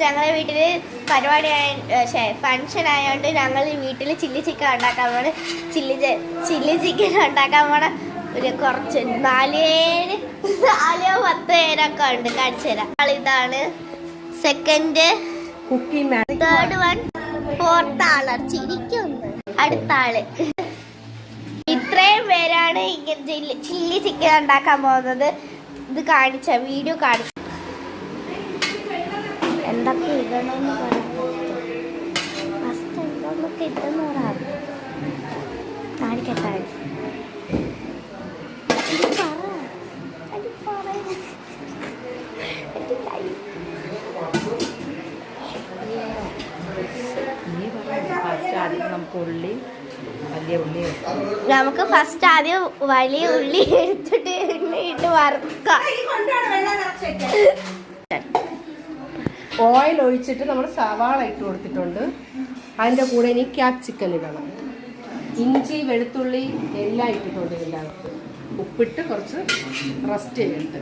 ഞങ്ങളുടെ വീട്ടിൽ പരിപാടി ഫങ്ഷൻ ആയതുകൊണ്ട് ഞങ്ങൾ വീട്ടിൽ ചില്ലി ചിക്കൻ ഉണ്ടാക്കാൻ പോണ ചില്ലി ചിക്കൻ ഉണ്ടാക്കാൻ പോണ ഒരു കുറച്ച് 4-10 പേരൊക്കെ ഉണ്ട്. കാണിച്ചു തരാം. ഇതാണ് സെക്കൻഡ്, തേർഡ് വൺ, ഫോർത്ത് ആള് ചിരിക്കുന്നു. അടുത്ത ആള്. ഇത്രയും പേരാണ് ഇങ്ങനെ ചില്ലി ചിക്കൻ ഉണ്ടാക്കാൻ പോകുന്നത്. ഇത് കാണിച്ച വീഡിയോ കാണിച്ച എന്തൊക്കെ ഇടണമെന്ന് പറയാം. ഫസ്റ്റ് എന്തൊക്കെ ഇട്ടെന്ന് പറയാം. കാണിക്കട്ടെ. നമുക്ക് ഫസ്റ്റ് ആദ്യം വലിയ ഉള്ളി എടുത്തിട്ട് എണ്ണയിട്ട് വറുക്കാം. ഓയിൽ ഒഴിച്ചിട്ട് നമ്മൾ സവാള ഇട്ട് കൊടുത്തിട്ടുണ്ട്. അതിൻ്റെ കൂടെ ഇനി ക്യാപ്സിക്കൻ ഇടണം. ഇഞ്ചി വെളുത്തുള്ളി എല്ലാം ഇട്ടിട്ടുണ്ട്. ഇതിനകത്ത് ഉപ്പിട്ട് കുറച്ച് റസ്റ്റ് ചെയ്തിട്ട്